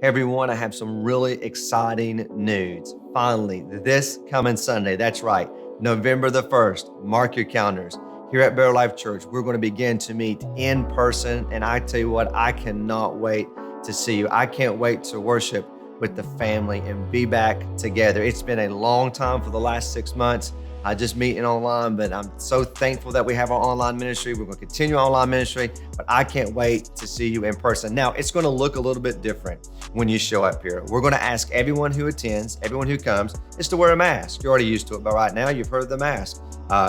Everyone, I have some really exciting news. Finally, this coming Sunday, that's right, November the 1st, mark your calendars. Here at Better Life Church, we're going to begin to meet in person. And I tell you what, I cannot wait to see you. I can't wait to worship with the family and be back together. It's been a long time for the last 6 months. Just meeting online, but I'm so thankful that we have our online ministry. We're going to continue online ministry, but I can't wait to see you in person. Now, it's going to look a little bit different when you show up here. We're going to ask everyone who attends, everyone who comes, is to wear a mask. You're already used to it, but right now you've heard of the mask.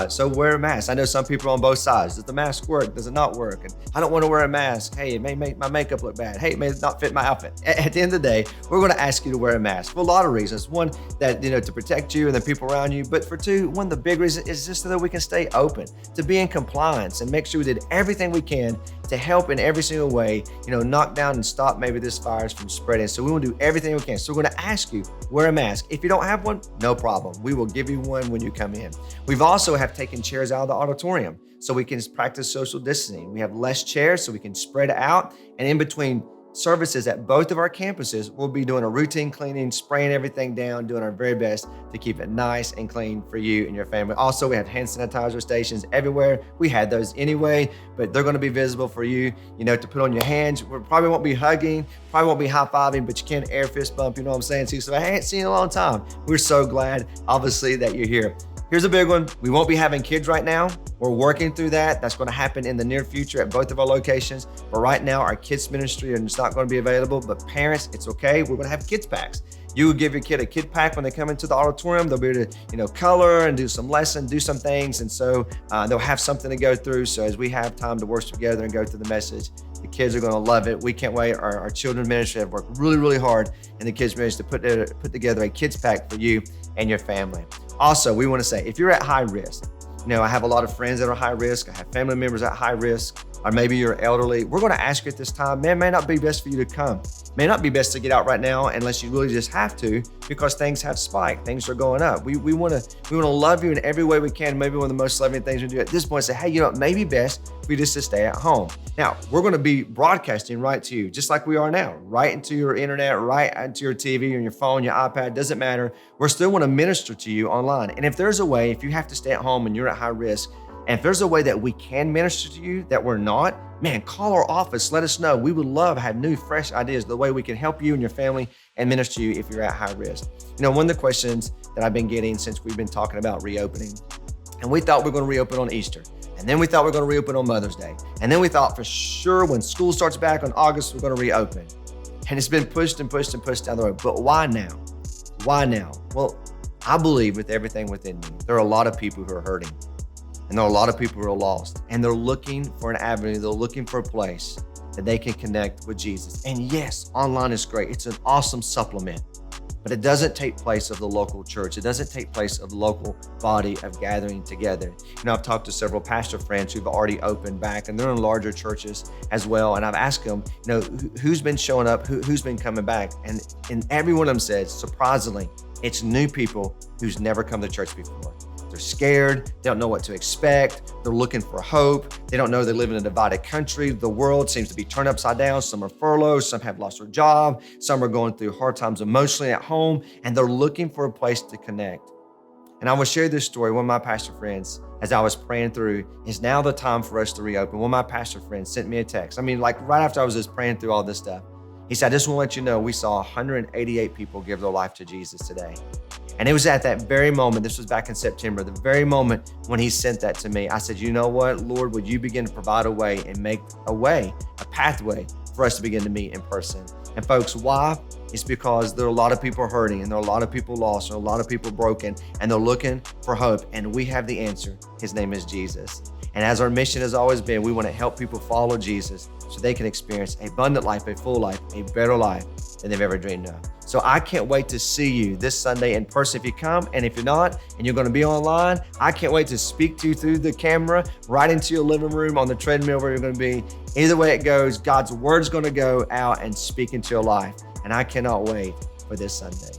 So wear a mask. I know some people are on both sides. Does the mask work? Does it not work? And I don't want to wear a mask. Hey, it may make my makeup look bad. Hey, it may not fit my outfit. At the end of the day, we're going to ask you to wear a mask for a lot of reasons. One, that to protect you and the people around you. But for two, one of the big reasons is just so that we can stay open, to be in compliance and make sure we did everything we can to help in every single way, knock down and stop maybe this virus from spreading. So we will do everything we can. So we're going to ask you, wear a mask. If you don't have one, no problem. We will give you one when you come in. We've also have taken chairs out of the auditorium so we can practice social distancing. We have less chairs so we can spread out. And in between services at both of our campuses, we'll be doing a routine cleaning, spraying everything down, doing our very best to keep it nice and clean for you and your family. Also, we have hand sanitizer stations everywhere. We had those anyway, but they're going to be visible for you, to put on your hands. We probably won't be hugging, probably won't be high-fiving, but you can air fist bump, you know what I'm saying? So I ain't seen you in a long time. We're so glad, obviously, that you're here. Here's a big one. We won't be having kids right now. We're working through that. That's going to happen in the near future at both of our locations. But right now, our kids ministry is not going to be available. But parents, it's okay. We're going to have kids packs. You will give your kid a kid pack when they come into the auditorium. They'll be able to, color and do some lessons, do some things. And so they'll have something to go through. So as we have time to worship together and go through the message, the kids are going to love it. We can't wait. Our children's ministry have worked really, really hard in the kids ministry to put together a kids pack for you and your family. Also, we want to say, if you're at high risk, I have a lot of friends that are high risk. I have family members at high risk, or maybe you're elderly. We're going to ask you at this time, man, it may not be best for you to come. May not be best to get out right now unless you really just have to, because things have spiked. Things are going up. We want to love you in every way we can. Maybe one of the most loving things we do at this point is say, hey, it may be best for you just to stay at home. Now, we're going to be broadcasting right to you, just like we are now, right into your internet, right into your TV and your phone, your iPad, doesn't matter. We're still want to minister to you online. And if there's a way, if you have to stay at home and you're at high risk, and if there's a way that we can minister to you that we're not, man, call our office. Let us know. We would love to have new, fresh ideas, the way we can help you and your family and minister to you if you're at high risk. One of the questions that I've been getting since we've been talking about reopening, and we thought we were going to reopen on Easter. And then we thought we were going to reopen on Mother's Day. And then we thought for sure when school starts back on August, we're going to reopen. And it's been pushed and pushed and pushed down the road. But why now? Why now? Well, I believe with everything within me, there are a lot of people who are hurting. And there are a lot of people who are lost. And they're looking for an avenue. They're looking for a place that they can connect with Jesus. And yes, online is great. It's an awesome supplement. But it doesn't take place of the local church. It doesn't take place of the local body of gathering together. I've talked to several pastor friends who've already opened back, and they're in larger churches as well. And I've asked them, who's been showing up, who's been coming back? And every one of them said, surprisingly, it's new people who's never come to church before. They're scared. They don't know what to expect. They're looking for hope. They don't know they live in a divided country. The world seems to be turned upside down. Some are furloughed. Some have lost their job. Some are going through hard times emotionally at home, and they're looking for a place to connect. And I will share this story. One of my pastor friends, as I was praying through, is now the time for us to reopen. One of my pastor friends sent me a text. Right after I was just praying through all this stuff, he said, I just want to let you know, we saw 188 people give their life to Jesus today. And it was at that very moment, this was back in September, the very moment when he sent that to me, I said, you know what, Lord, would you begin to provide a way and make a pathway for us to begin to meet in person? And folks, why? It's because there are a lot of people hurting, and there are a lot of people lost, and a lot of people broken, and they're looking for hope. And we have the answer. His name is Jesus. And as our mission has always been, we want to help people follow Jesus so they can experience an abundant life, a full life, a better life than they've ever dreamed of. So I can't wait to see you this Sunday in person if you come, and if you're not, and you're going to be online, I can't wait to speak to you through the camera, right into your living room, on the treadmill where you're going to be. Either way it goes, God's word's going to go out and speak into your life. And I cannot wait for this Sunday.